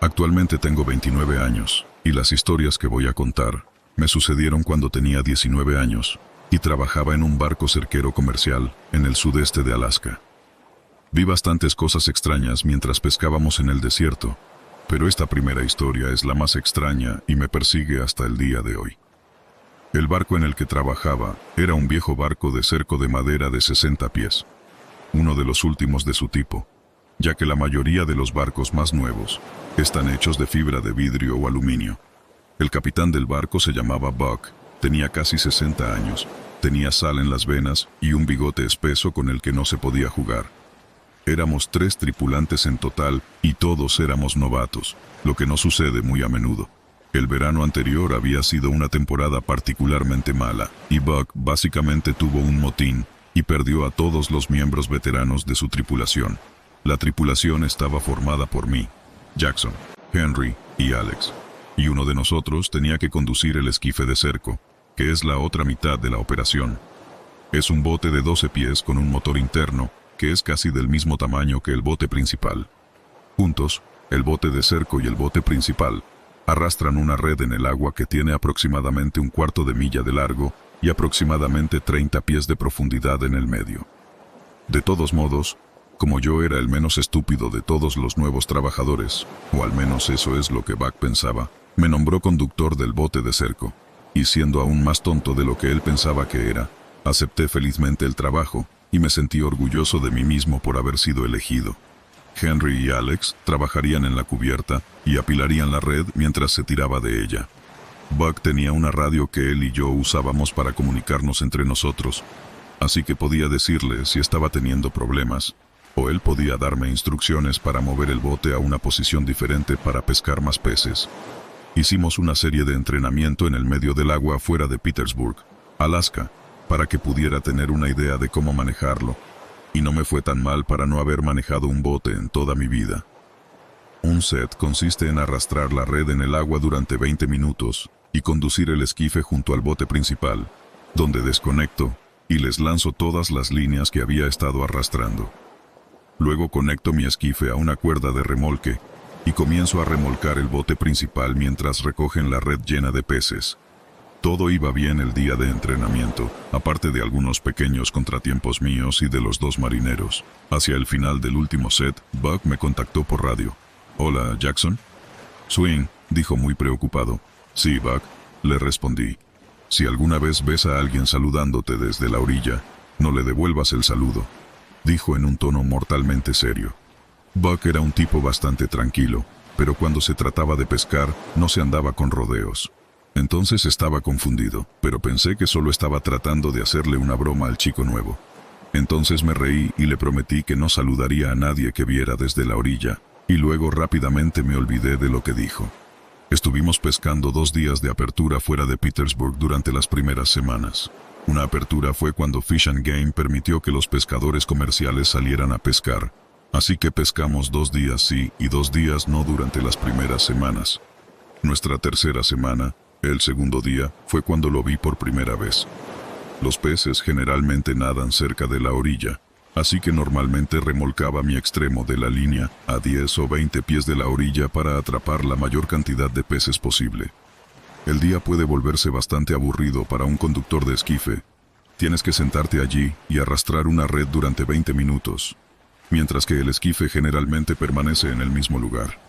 Actualmente tengo 29 años, y las historias que voy a contar me sucedieron cuando tenía 19 años y trabajaba en un barco cerquero comercial en el sudeste de Alaska. Vi bastantes cosas extrañas mientras pescábamos en el desierto, pero esta primera historia es la más extraña y me persigue hasta el día de hoy. El barco en el que trabajaba era un viejo barco de cerco de madera de 60 pies, uno de los últimos de su tipo, ya que la mayoría de los barcos más nuevos están hechos de fibra de vidrio o aluminio. El capitán del barco se llamaba Buck, tenía casi 60 años, tenía sal en las venas y un bigote espeso con el que no se podía jugar. Éramos 3 tripulantes en total y todos éramos novatos, lo que no sucede muy a menudo. El verano anterior había sido una temporada particularmente mala y Buck básicamente tuvo un motín y perdió a todos los miembros veteranos de su tripulación. La tripulación estaba formada por mí, Jackson, Henry y Alex, y uno de nosotros tenía que conducir el esquife de cerco, que es la otra mitad de la operación. Es un bote de 12 pies con un motor interno, que es casi del mismo tamaño que el bote principal. Juntos, el bote de cerco y el bote principal arrastran una red en el agua que tiene aproximadamente un cuarto de milla de largo y aproximadamente 30 pies de profundidad en el medio. De todos modos, como yo era el menos estúpido de todos los nuevos trabajadores, o al menos eso es lo que Buck pensaba, me nombró conductor del bote de cerco, y siendo aún más tonto de lo que él pensaba que era, acepté felizmente el trabajo, y me sentí orgulloso de mí mismo por haber sido elegido. Henry y Alex trabajarían en la cubierta y apilarían la red mientras se tiraba de ella. Buck tenía una radio que él y yo usábamos para comunicarnos entre nosotros, así que podía decirle si estaba teniendo problemas, o él podía darme instrucciones para mover el bote a una posición diferente para pescar más peces. Hicimos una serie de entrenamiento en el medio del agua fuera de Petersburg, Alaska, para que pudiera tener una idea de cómo manejarlo, y no me fue tan mal para no haber manejado un bote en toda mi vida. Un set consiste en arrastrar la red en el agua durante 20 minutos y conducir el esquife junto al bote principal, donde desconecto y les lanzo todas las líneas que había estado arrastrando. Luego conecto mi esquife a una cuerda de remolque y comienzo a remolcar el bote principal mientras recogen la red llena de peces. Todo iba bien el día de entrenamiento, aparte de algunos pequeños contratiempos míos y de los 2 marineros. Hacia el final del último set, Buck me contactó por radio. «Hola, Jackson». «Swing», dijo muy preocupado. «Sí, Buck», le respondí. «Si alguna vez ves a alguien saludándote desde la orilla, no le devuelvas el saludo», dijo en un tono mortalmente serio. Buck era un tipo bastante tranquilo, pero cuando se trataba de pescar, no se andaba con rodeos. Entonces estaba confundido, pero pensé que solo estaba tratando de hacerle una broma al chico nuevo. Entonces me reí y le prometí que no saludaría a nadie que viera desde la orilla, y luego rápidamente me olvidé de lo que dijo. Estuvimos pescando 2 días de apertura fuera de Petersburg durante las primeras semanas. Una apertura fue cuando Fish and Game permitió que los pescadores comerciales salieran a pescar, así que pescamos 2 días sí y 2 días no durante las primeras semanas. Nuestra tercera semana, el segundo día, fue cuando lo vi por primera vez. Los peces generalmente nadan cerca de la orilla, así que normalmente remolcaba mi extremo de la línea a 10 o 20 pies de la orilla para atrapar la mayor cantidad de peces posible. El día puede volverse bastante aburrido para un conductor de esquife. Tienes que sentarte allí y arrastrar una red durante 20 minutos, mientras que el esquife generalmente permanece en el mismo lugar.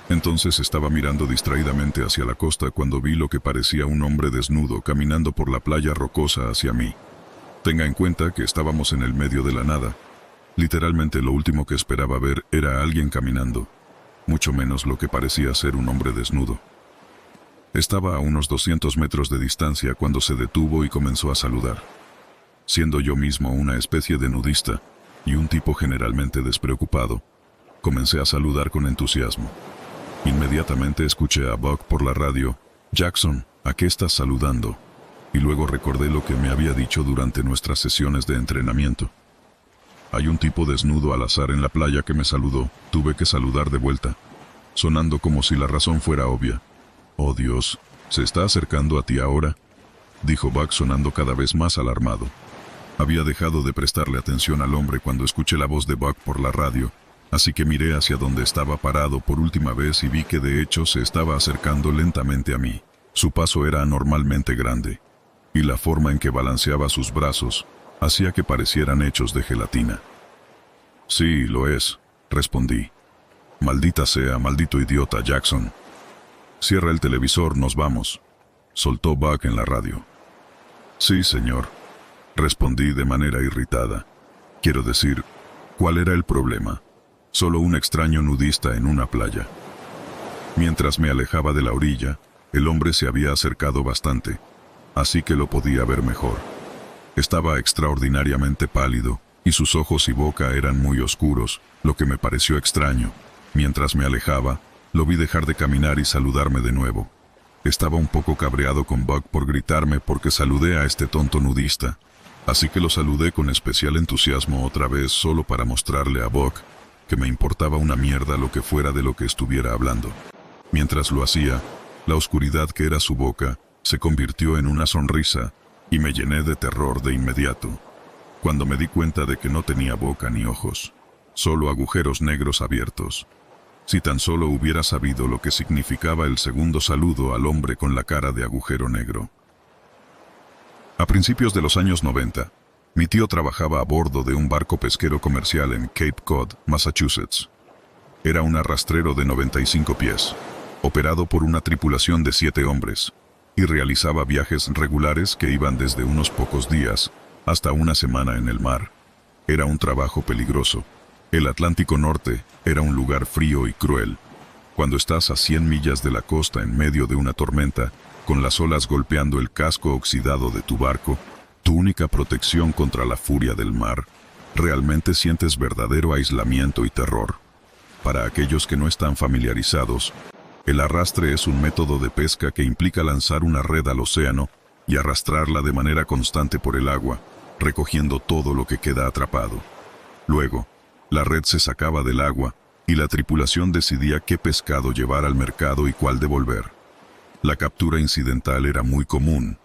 Entonces estaba mirando distraídamente hacia la costa cuando vi lo que parecía un hombre desnudo caminando por la playa rocosa hacia mí. Tenga en cuenta que estábamos en el medio de la nada. Literalmente lo último que esperaba ver era a alguien caminando, mucho menos lo que parecía ser un hombre desnudo. Estaba a unos 200 metros de distancia cuando se detuvo y comenzó a saludar. Siendo yo mismo una especie de nudista y un tipo generalmente despreocupado, comencé a saludar con entusiasmo. Inmediatamente escuché a Buck por la radio: «Jackson, ¿a qué estás saludando?», y luego recordé lo que me había dicho durante nuestras sesiones de entrenamiento. «Hay un tipo desnudo al azar en la playa que me saludó, tuve que saludar de vuelta», sonando como si la razón fuera obvia. «Oh Dios, ¿se está acercando a ti ahora?», dijo Buck sonando cada vez más alarmado. Había dejado de prestarle atención al hombre cuando escuché la voz de Buck por la radio, así que miré hacia donde estaba parado por última vez y vi que de hecho se estaba acercando lentamente a mí. Su paso era anormalmente grande, y la forma en que balanceaba sus brazos hacía que parecieran hechos de gelatina. Sí, lo es, respondí. Maldita sea, maldito idiota Jackson. Cierra el televisor, nos vamos, soltó Buck en la radio. Sí, señor, respondí de manera irritada. Quiero decir, ¿cuál era el problema? Solo un extraño nudista en una playa. Mientras me alejaba de la orilla, el hombre se había acercado bastante, así que lo podía ver mejor. Estaba extraordinariamente pálido, y sus ojos y boca eran muy oscuros, lo que me pareció extraño. Mientras me alejaba, lo vi dejar de caminar y saludarme de nuevo. Estaba un poco cabreado con Buck por gritarme porque saludé a este tonto nudista, así que lo saludé con especial entusiasmo otra vez solo para mostrarle a Buck que me importaba una mierda lo que fuera de lo que estuviera hablando. Mientras lo hacía, la oscuridad que era su boca se convirtió en una sonrisa y me llené de terror de inmediato, cuando me di cuenta de que no tenía boca ni ojos, solo agujeros negros abiertos. Si tan solo hubiera sabido lo que significaba el segundo saludo al hombre con la cara de agujero negro. A principios de los años 90, mi tío trabajaba a bordo de un barco pesquero comercial en Cape Cod, Massachusetts. Era un arrastrero de 95 pies, operado por una tripulación de 7 hombres, y realizaba viajes regulares que iban desde unos pocos días hasta una semana en el mar. Era un trabajo peligroso. El Atlántico Norte era un lugar frío y cruel. Cuando estás a 100 millas de la costa en medio de una tormenta, con las olas golpeando el casco oxidado de tu barco, tu única protección contra la furia del mar, realmente sientes verdadero aislamiento y terror. Para aquellos que no están familiarizados, el arrastre es un método de pesca que implica lanzar una red al océano y arrastrarla de manera constante por el agua, recogiendo todo lo que queda atrapado. Luego, la red se sacaba del agua y la tripulación decidía qué pescado llevar al mercado y cuál devolver. La captura incidental era muy común.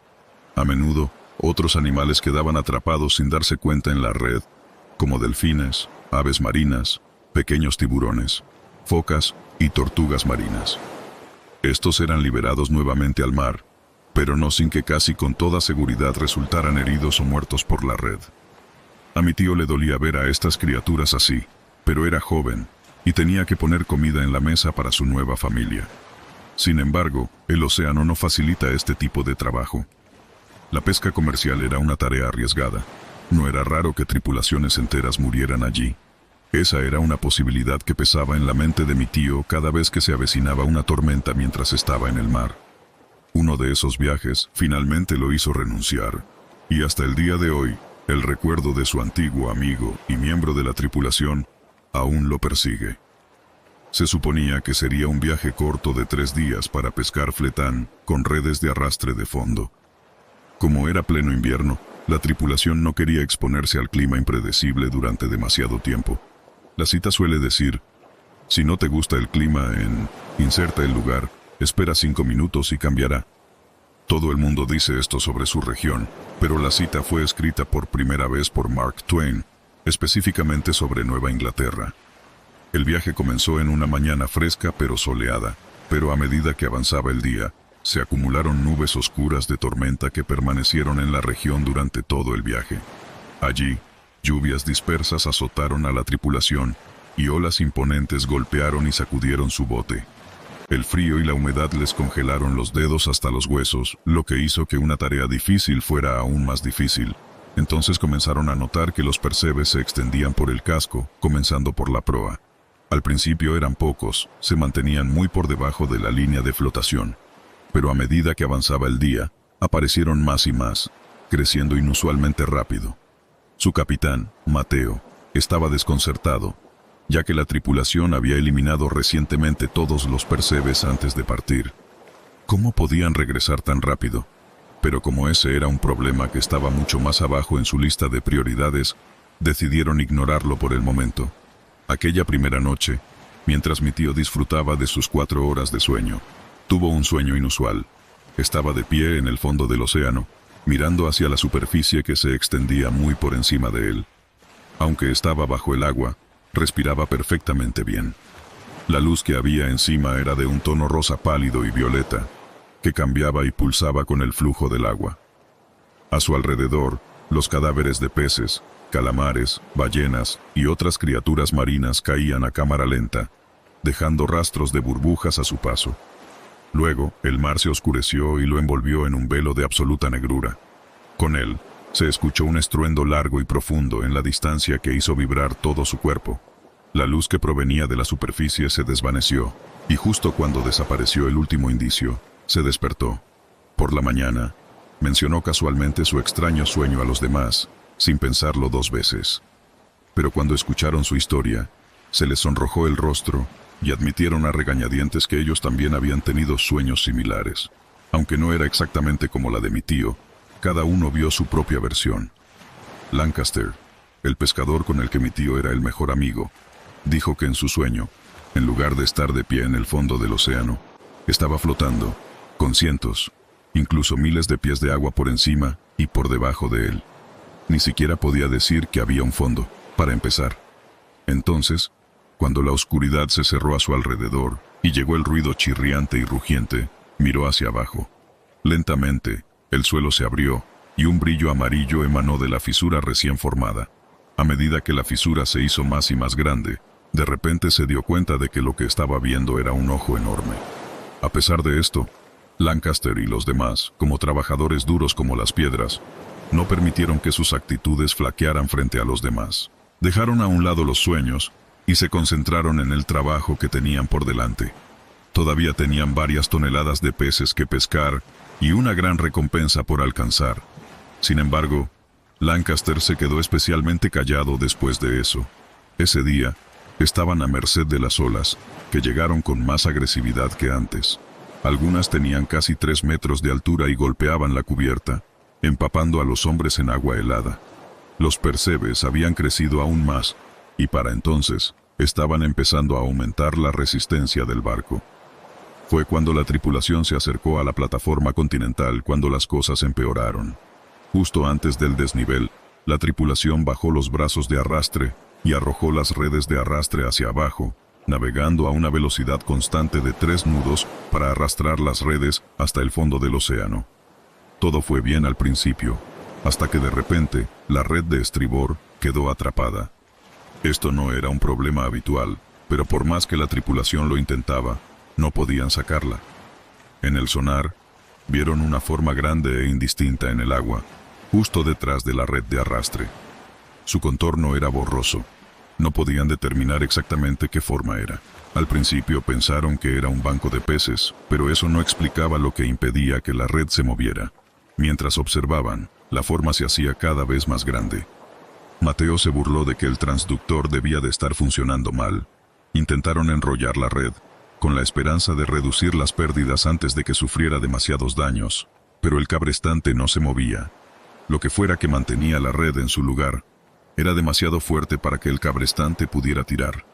A menudo, otros animales quedaban atrapados sin darse cuenta en la red, como delfines, aves marinas, pequeños tiburones, focas y tortugas marinas. Estos eran liberados nuevamente al mar, pero no sin que casi con toda seguridad resultaran heridos o muertos por la red. A mi tío le dolía ver a estas criaturas así, pero era joven y tenía que poner comida en la mesa para su nueva familia. Sin embargo, el océano no facilita este tipo de trabajo. La pesca comercial era una tarea arriesgada. No era raro que tripulaciones enteras murieran allí. Esa era una posibilidad que pesaba en la mente de mi tío cada vez que se avecinaba una tormenta mientras estaba en el mar. Uno de esos viajes finalmente lo hizo renunciar, y hasta el día de hoy, el recuerdo de su antiguo amigo y miembro de la tripulación aún lo persigue. Se suponía que sería un viaje corto de 3 días para pescar fletán con redes de arrastre de fondo. Como era pleno invierno, la tripulación no quería exponerse al clima impredecible durante demasiado tiempo. La cita suele decir, si no te gusta el clima inserta el lugar, espera 5 minutos y cambiará. Todo el mundo dice esto sobre su región, pero la cita fue escrita por primera vez por Mark Twain, específicamente sobre Nueva Inglaterra. El viaje comenzó en una mañana fresca pero soleada, pero a medida que avanzaba el día, se acumularon nubes oscuras de tormenta que permanecieron en la región durante todo el viaje. Allí, lluvias dispersas azotaron a la tripulación, y olas imponentes golpearon y sacudieron su bote. El frío y la humedad les congelaron los dedos hasta los huesos, lo que hizo que una tarea difícil fuera aún más difícil. Entonces comenzaron a notar que los percebes se extendían por el casco, comenzando por la proa. Al principio eran pocos, se mantenían muy por debajo de la línea de flotación. Pero a medida que avanzaba el día, aparecieron más y más, creciendo inusualmente rápido. Su capitán, Mateo, estaba desconcertado, ya que la tripulación había eliminado recientemente todos los percebes antes de partir. ¿Cómo podían regresar tan rápido? Pero como ese era un problema que estaba mucho más abajo en su lista de prioridades, decidieron ignorarlo por el momento. Aquella primera noche, mientras mi tío disfrutaba de sus 4 horas de sueño, tuvo un sueño inusual. Estaba de pie en el fondo del océano, mirando hacia la superficie que se extendía muy por encima de él. Aunque estaba bajo el agua, respiraba perfectamente bien. La luz que había encima era de un tono rosa pálido y violeta, que cambiaba y pulsaba con el flujo del agua. A su alrededor, los cadáveres de peces, calamares, ballenas y otras criaturas marinas caían a cámara lenta, dejando rastros de burbujas a su paso. Luego, el mar se oscureció y lo envolvió en un velo de absoluta negrura. Con él, se escuchó un estruendo largo y profundo en la distancia que hizo vibrar todo su cuerpo. La luz que provenía de la superficie se desvaneció, y justo cuando desapareció el último indicio, se despertó. Por la mañana, mencionó casualmente su extraño sueño a los demás, sin pensarlo 2 veces. Pero cuando escucharon su historia, se les sonrojó el rostro y admitieron a regañadientes que ellos también habían tenido sueños similares. Aunque no era exactamente como la de mi tío, cada uno vio su propia versión. Lancaster, el pescador con el que mi tío era el mejor amigo, dijo que en su sueño, en lugar de estar de pie en el fondo del océano, estaba flotando, con cientos, incluso miles de pies de agua por encima y por debajo de él. Ni siquiera podía decir que había un fondo, para empezar. Entonces, cuando la oscuridad se cerró a su alrededor y llegó el ruido chirriante y rugiente, miró hacia abajo. Lentamente, el suelo se abrió y un brillo amarillo emanó de la fisura recién formada. A medida que la fisura se hizo más y más grande, de repente se dio cuenta de que lo que estaba viendo era un ojo enorme. A pesar de esto, Lancaster y los demás, como trabajadores duros como las piedras, no permitieron que sus actitudes flaquearan frente a los demás. Dejaron a un lado los sueños y se concentraron en el trabajo que tenían por delante. Todavía tenían varias toneladas de peces que pescar y una gran recompensa por alcanzar. Sin embargo, Lancaster se quedó especialmente callado después de eso. Ese día, estaban a merced de las olas, que llegaron con más agresividad que antes. Algunas tenían casi 3 metros de altura y golpeaban la cubierta, empapando a los hombres en agua helada. Los percebes habían crecido aún más, y para entonces, estaban empezando a aumentar la resistencia del barco. Fue cuando la tripulación se acercó a la plataforma continental cuando las cosas empeoraron. Justo antes del desnivel, la tripulación bajó los brazos de arrastre y arrojó las redes de arrastre hacia abajo, navegando a una velocidad constante de 3 nudos para arrastrar las redes hasta el fondo del océano. Todo fue bien al principio, hasta que de repente la red de estribor quedó atrapada. Esto no era un problema habitual, pero por más que la tripulación lo intentaba, no podían sacarla. En el sonar, vieron una forma grande e indistinta en el agua, justo detrás de la red de arrastre. Su contorno era borroso. No podían determinar exactamente qué forma era. Al principio pensaron que era un banco de peces, pero eso no explicaba lo que impedía que la red se moviera. Mientras observaban, la forma se hacía cada vez más grande. Mateo se burló de que el transductor debía de estar funcionando mal. Intentaron enrollar la red, con la esperanza de reducir las pérdidas antes de que sufriera demasiados daños, pero el cabrestante no se movía. Lo que fuera que mantenía la red en su lugar, era demasiado fuerte para que el cabrestante pudiera tirar.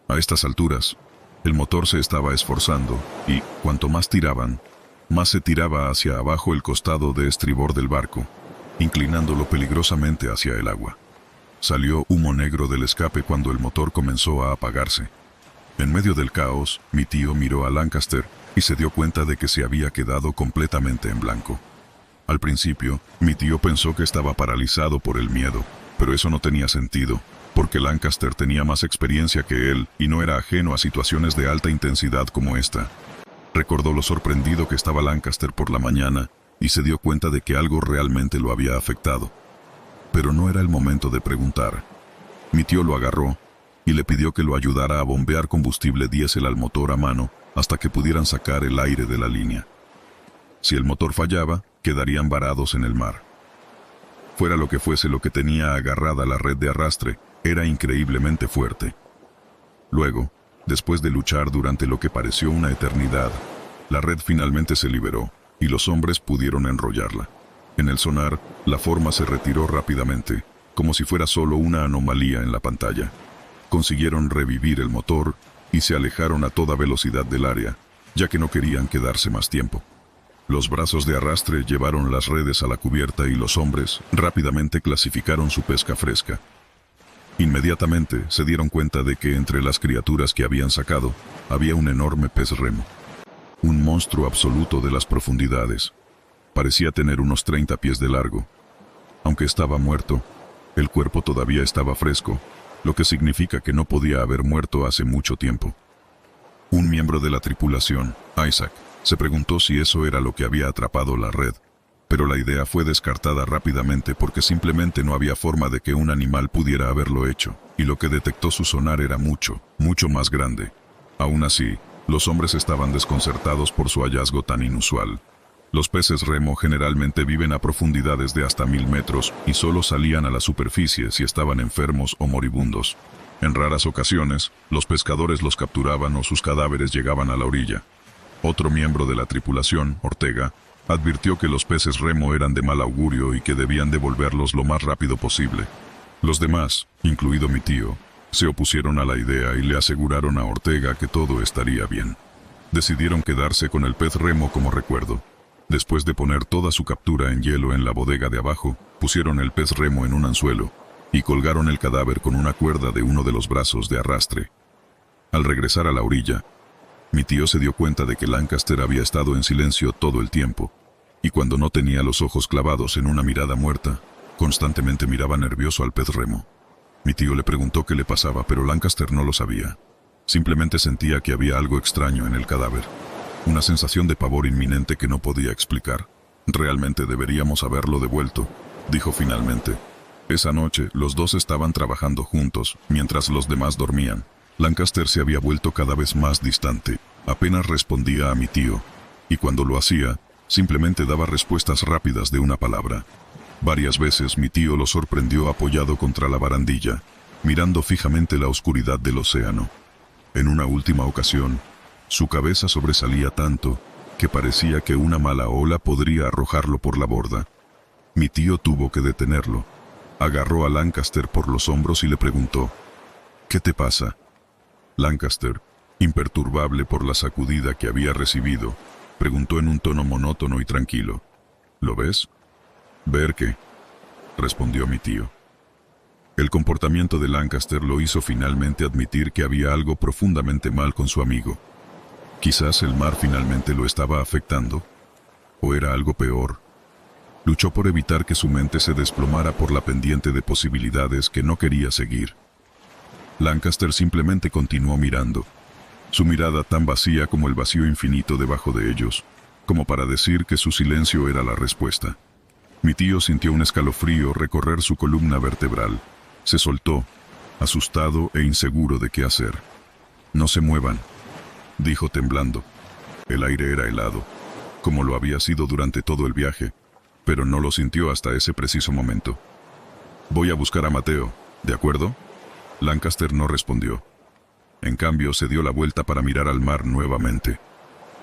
A estas alturas, el motor se estaba esforzando, y, cuanto más tiraban, más se tiraba hacia abajo el costado de estribor del barco, inclinándolo peligrosamente hacia el agua. Salió humo negro del escape cuando el motor comenzó a apagarse. En medio del caos, mi tío miró a Lancaster y se dio cuenta de que se había quedado completamente en blanco. Al principio, mi tío pensó que estaba paralizado por el miedo, pero eso no tenía sentido, porque Lancaster tenía más experiencia que él y no era ajeno a situaciones de alta intensidad como esta. Recordó lo sorprendido que estaba Lancaster por la mañana y se dio cuenta de que algo realmente lo había afectado. Pero no era el momento de preguntar. Mi tío lo agarró y le pidió que lo ayudara a bombear combustible diésel al motor a mano hasta que pudieran sacar el aire de la línea. Si el motor fallaba, quedarían varados en el mar. Fuera lo que fuese lo que tenía agarrada la red de arrastre, era increíblemente fuerte. Luego, después de luchar durante lo que pareció una eternidad, la red finalmente se liberó y los hombres pudieron enrollarla. En el sonar, la forma se retiró rápidamente, como si fuera solo una anomalía en la pantalla. Consiguieron revivir el motor y se alejaron a toda velocidad del área, ya que no querían quedarse más tiempo. Los brazos de arrastre llevaron las redes a la cubierta y los hombres rápidamente clasificaron su pesca fresca. Inmediatamente se dieron cuenta de que entre las criaturas que habían sacado había un enorme pez remo. Un monstruo absoluto de las profundidades. Parecía tener unos 30 pies de largo. Aunque estaba muerto, el cuerpo todavía estaba fresco, lo que significa que no podía haber muerto hace mucho tiempo. Un miembro de la tripulación, Isaac, se preguntó si eso era lo que había atrapado la red, pero la idea fue descartada rápidamente porque simplemente no había forma de que un animal pudiera haberlo hecho, y lo que detectó su sonar era mucho, mucho más grande. Aún así, los hombres estaban desconcertados por su hallazgo tan inusual. Los peces remo generalmente viven a profundidades de hasta 1000 metros y solo salían a la superficie si estaban enfermos o moribundos. En raras ocasiones, los pescadores los capturaban o sus cadáveres llegaban a la orilla. Otro miembro de la tripulación, Ortega, advirtió que los peces remo eran de mal augurio y que debían devolverlos lo más rápido posible. Los demás, incluido mi tío, se opusieron a la idea y le aseguraron a Ortega que todo estaría bien. Decidieron quedarse con el pez remo como recuerdo. Después de poner toda su captura en hielo en la bodega de abajo, pusieron el pez remo en un anzuelo y colgaron el cadáver con una cuerda de uno de los brazos de arrastre. Al regresar a la orilla, mi tío se dio cuenta de que Lancaster había estado en silencio todo el tiempo, y cuando no tenía los ojos clavados en una mirada muerta, constantemente miraba nervioso al pez remo. Mi tío le preguntó qué le pasaba, pero Lancaster no lo sabía. Simplemente sentía que había algo extraño en el cadáver. Una sensación de pavor inminente que no podía explicar. Realmente deberíamos haberlo devuelto, dijo finalmente. Esa noche, los dos estaban trabajando juntos, mientras los demás dormían. Lancaster se había vuelto cada vez más distante. Apenas respondía a mi tío, y cuando lo hacía, simplemente daba respuestas rápidas de una palabra. Varias veces mi tío lo sorprendió apoyado contra la barandilla, mirando fijamente la oscuridad del océano. En una última ocasión, su cabeza sobresalía tanto que parecía que una mala ola podría arrojarlo por la borda. Mi tío tuvo que detenerlo. Agarró a Lancaster por los hombros y le preguntó, ¿qué te pasa? Lancaster, imperturbable por la sacudida que había recibido, preguntó en un tono monótono y tranquilo, ¿lo ves? ¿Ver qué? Respondió mi tío. El comportamiento de Lancaster lo hizo finalmente admitir que había algo profundamente mal con su amigo. Quizás el mar finalmente lo estaba afectando, o era algo peor. Luchó por evitar que su mente se desplomara por la pendiente de posibilidades que no quería seguir. Lancaster simplemente continuó mirando, su mirada tan vacía como el vacío infinito debajo de ellos, como para decir que su silencio era la respuesta. Mi tío sintió un escalofrío recorrer su columna vertebral. Se soltó, asustado e inseguro de qué hacer. «No se muevan», dijo temblando. El aire era helado, como lo había sido durante todo el viaje, pero no lo sintió hasta ese preciso momento. «Voy a buscar a Mateo, ¿de acuerdo?» Lancaster no respondió. En cambio, se dio la vuelta para mirar al mar nuevamente.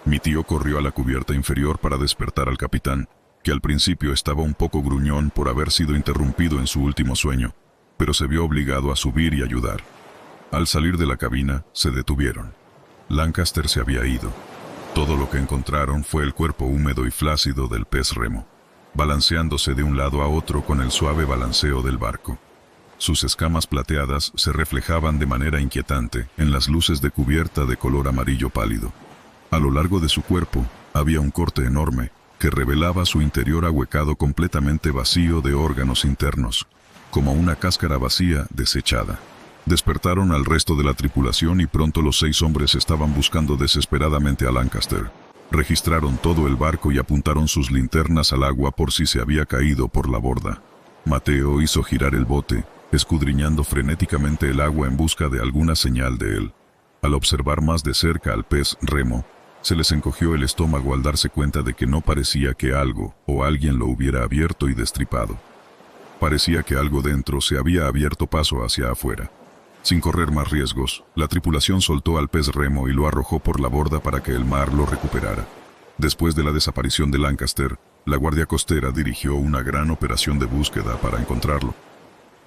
Mi tío corrió a la cubierta inferior para despertar al capitán, que al principio estaba un poco gruñón por haber sido interrumpido en su último sueño, pero se vio obligado a subir y ayudar. Al salir de la cabina, se detuvieron. Lancaster se había ido. Todo lo que encontraron fue el cuerpo húmedo y flácido del pez remo, balanceándose de un lado a otro con el suave balanceo del barco. Sus escamas plateadas se reflejaban de manera inquietante en las luces de cubierta de color amarillo pálido. A lo largo de su cuerpo había un corte enorme que revelaba su interior ahuecado completamente vacío de órganos internos, como una cáscara vacía desechada. Despertaron al resto de la tripulación y pronto los 6 hombres estaban buscando desesperadamente a Lancaster. Registraron todo el barco y apuntaron sus linternas al agua por si se había caído por la borda. Mateo hizo girar el bote, escudriñando frenéticamente el agua en busca de alguna señal de él. Al observar más de cerca al pez remo, se les encogió el estómago al darse cuenta de que no parecía que algo o alguien lo hubiera abierto y destripado. Parecía que algo dentro se había abierto paso hacia afuera. Sin correr más riesgos, la tripulación soltó al pez remo y lo arrojó por la borda para que el mar lo recuperara. Después de la desaparición de Lancaster, la Guardia Costera dirigió una gran operación de búsqueda para encontrarlo.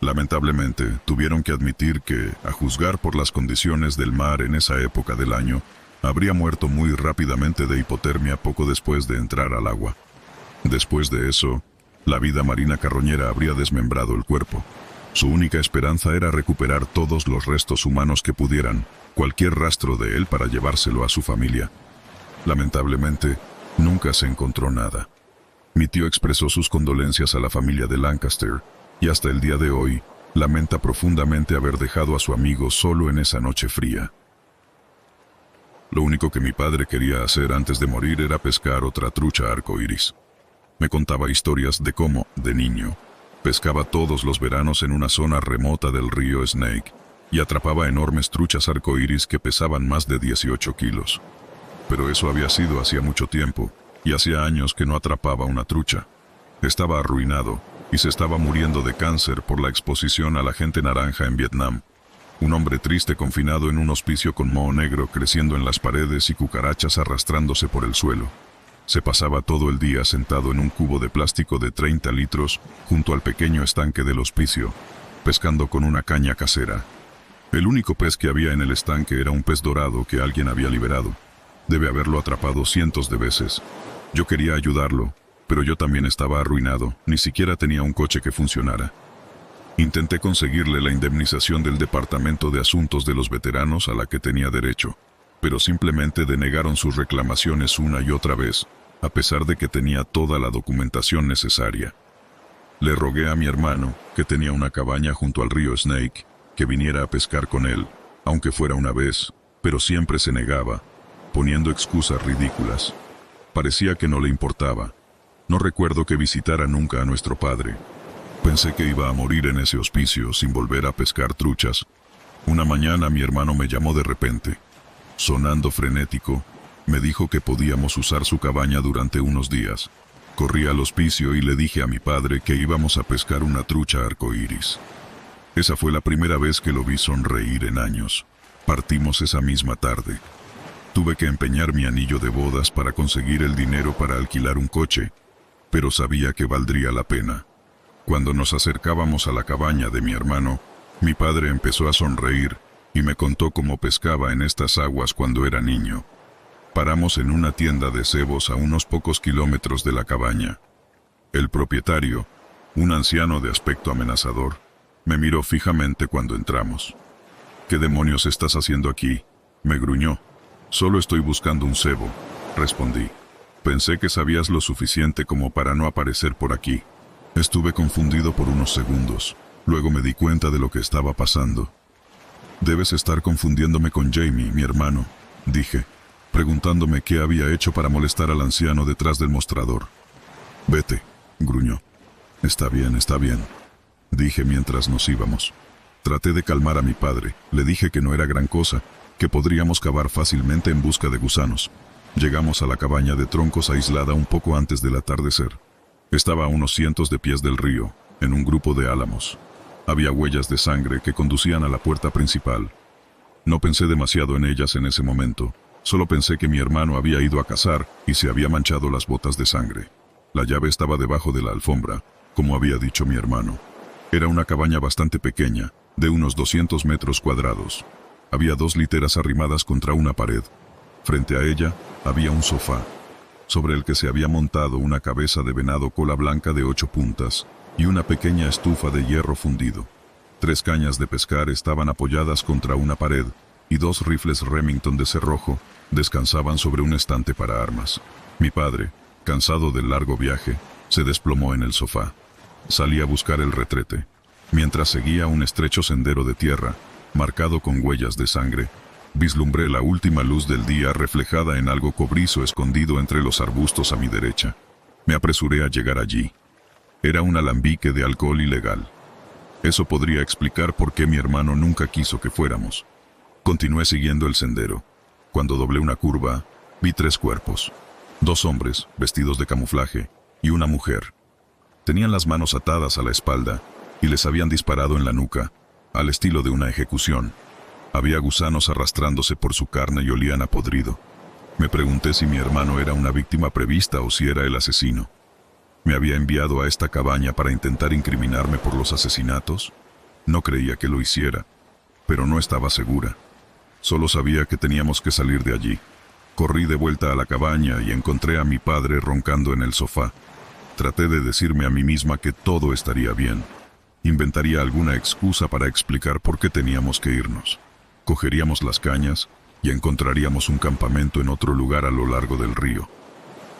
Lamentablemente, tuvieron que admitir que, a juzgar por las condiciones del mar en esa época del año, habría muerto muy rápidamente de hipotermia poco después de entrar al agua. Después de eso, la vida marina carroñera habría desmembrado el cuerpo. Su única esperanza era recuperar todos los restos humanos que pudieran, cualquier rastro de él para llevárselo a su familia. Lamentablemente, nunca se encontró nada. Mi tío expresó sus condolencias a la familia de Lancaster, y hasta el día de hoy, lamenta profundamente haber dejado a su amigo solo en esa noche fría. Lo único que mi padre quería hacer antes de morir era pescar otra trucha arcoíris. Me contaba historias de cómo, de niño, pescaba todos los veranos en una zona remota del río Snake y atrapaba enormes truchas arcoíris que pesaban más de 18 kilos. Pero eso había sido hacía mucho tiempo, y hacía años que no atrapaba una trucha. Estaba arruinado y se estaba muriendo de cáncer por la exposición a la gente naranja en Vietnam. Un hombre triste confinado en un hospicio con moho negro creciendo en las paredes y cucarachas arrastrándose por el suelo. Se pasaba todo el día sentado en un cubo de plástico de 30 litros junto al pequeño estanque del hospicio, pescando con una caña casera. El único pez que había en el estanque era un pez dorado que alguien había liberado. Debe haberlo atrapado cientos de veces. Yo quería ayudarlo, pero yo también estaba arruinado, ni siquiera tenía un coche que funcionara. Intenté conseguirle la indemnización del Departamento de Asuntos de los Veteranos a la que tenía derecho, pero simplemente denegaron sus reclamaciones una y otra vez, a pesar de que tenía toda la documentación necesaria. Le rogué a mi hermano, que tenía una cabaña junto al río Snake, que viniera a pescar con él, aunque fuera una vez, pero siempre se negaba, poniendo excusas ridículas. Parecía que no le importaba. No recuerdo que visitara nunca a nuestro padre. Pensé que iba a morir en ese hospicio sin volver a pescar truchas. Una mañana mi hermano me llamó de repente. Sonando frenético, me dijo que podíamos usar su cabaña durante unos días. Corrí al hospicio y le dije a mi padre que íbamos a pescar una trucha arcoíris. Esa fue la primera vez que lo vi sonreír en años. Partimos esa misma tarde. Tuve que empeñar mi anillo de bodas para conseguir el dinero para alquilar un coche, pero sabía que valdría la pena. Cuando nos acercábamos a la cabaña de mi hermano, mi padre empezó a sonreír y me contó cómo pescaba en estas aguas cuando era niño. Paramos en una tienda de cebos a unos pocos kilómetros de la cabaña. El propietario, un anciano de aspecto amenazador, me miró fijamente cuando entramos. «¿Qué demonios estás haciendo aquí?», me gruñó. «Solo estoy buscando un cebo», respondí. «Pensé que sabías lo suficiente como para no aparecer por aquí». Estuve confundido por unos segundos. Luego me di cuenta de lo que estaba pasando. «Debes estar confundiéndome con Jamie, mi hermano», dije, preguntándome qué había hecho para molestar al anciano detrás del mostrador. «Vete», gruñó. Está bien», dije mientras nos íbamos. Traté de calmar a mi padre. Le dije que no era gran cosa, que podríamos cavar fácilmente en busca de gusanos. Llegamos a la cabaña de troncos aislada un poco antes del atardecer. Estaba a unos cientos de pies del río, en un grupo de álamos. Había huellas de sangre que conducían a la puerta principal. No pensé demasiado en ellas en ese momento. Solo pensé que mi hermano había ido a cazar y se había manchado las botas de sangre. La llave estaba debajo de la alfombra, como había dicho mi hermano. Era una cabaña bastante pequeña, de unos 200 metros cuadrados. Había 2 literas arrimadas contra una pared. Frente a ella había un sofá, sobre el que se había montado una cabeza de venado cola blanca de 8 puntas y una pequeña estufa de hierro fundido. 3 cañas de pescar estaban apoyadas contra una pared y 2 rifles Remington de cerrojo descansaban sobre un estante para armas. Mi padre, cansado del largo viaje, se desplomó en el sofá. Salí a buscar el retrete. Mientras seguía un estrecho sendero de tierra, marcado con huellas de sangre, vislumbré la última luz del día reflejada en algo cobrizo escondido entre los arbustos a mi derecha. Me apresuré a llegar allí. Era un alambique de alcohol ilegal. Eso podría explicar por qué mi hermano nunca quiso que fuéramos. Continué siguiendo el sendero. Cuando doblé una curva, vi 3 cuerpos. 2 hombres, vestidos de camuflaje, y una mujer. Tenían las manos atadas a la espalda y les habían disparado en la nuca, al estilo de una ejecución. Había gusanos arrastrándose por su carne y olían a podrido. Me pregunté si mi hermano era una víctima prevista o si era el asesino. ¿Me había enviado a esta cabaña para intentar incriminarme por los asesinatos? No creía que lo hiciera, pero no estaba segura. Solo sabía que teníamos que salir de allí. Corrí de vuelta a la cabaña y encontré a mi padre roncando en el sofá. Traté de decirme a mí misma que todo estaría bien. Inventaría alguna excusa para explicar por qué teníamos que irnos. Cogeríamos las cañas y encontraríamos un campamento en otro lugar a lo largo del río.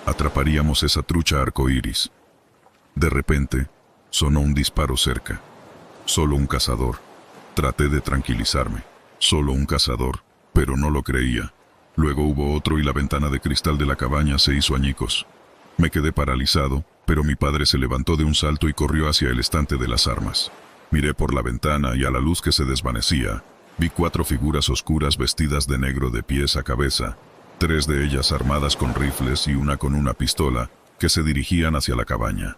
Atraparíamos esa trucha arcoíris. De repente, sonó un disparo cerca. Solo un cazador. Traté de tranquilizarme. Solo un cazador, pero no lo creía. Luego hubo otro y la ventana de cristal de la cabaña se hizo añicos. Me quedé paralizado, pero mi padre se levantó de un salto y corrió hacia el estante de las armas. Miré por la ventana y a la luz que se desvanecía, vi 4 figuras oscuras vestidas de negro de pies a cabeza, 3 de ellas armadas con rifles y una con una pistola, que se dirigían hacia la cabaña.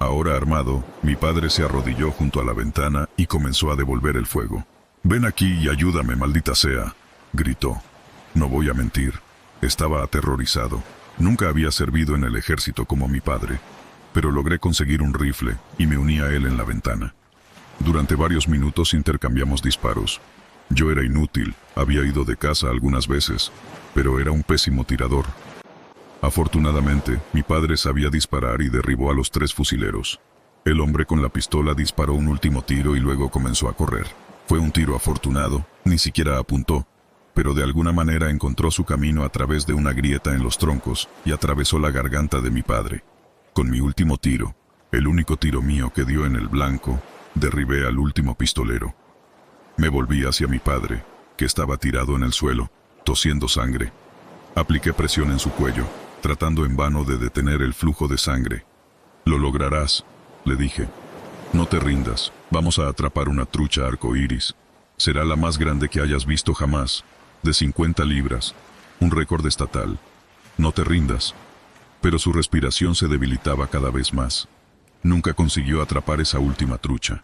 Ahora armado, mi padre se arrodilló junto a la ventana y comenzó a devolver el fuego. «Ven aquí y ayúdame, maldita sea», gritó. No voy a mentir, estaba aterrorizado. Nunca había servido en el ejército como mi padre, pero logré conseguir un rifle y me uní a él en la ventana. Durante varios minutos intercambiamos disparos. Yo era inútil, había ido de caza algunas veces, pero era un pésimo tirador. Afortunadamente, mi padre sabía disparar y derribó a los 3 fusileros. El hombre con la pistola disparó un último tiro y luego comenzó a correr. Fue un tiro afortunado, ni siquiera apuntó, pero de alguna manera encontró su camino a través de una grieta en los troncos y atravesó la garganta de mi padre. Con mi último tiro, el único tiro mío que dio en el blanco, derribé al último pistolero. Me volví hacia mi padre, que estaba tirado en el suelo, tosiendo sangre. Apliqué presión en su cuello, tratando en vano de detener el flujo de sangre. «Lo lograrás», le dije. «No te rindas, vamos a atrapar una trucha arcoíris. Será la más grande que hayas visto jamás, de 50 libras, un récord estatal. No te rindas». Pero su respiración se debilitaba cada vez más. Nunca consiguió atrapar esa última trucha.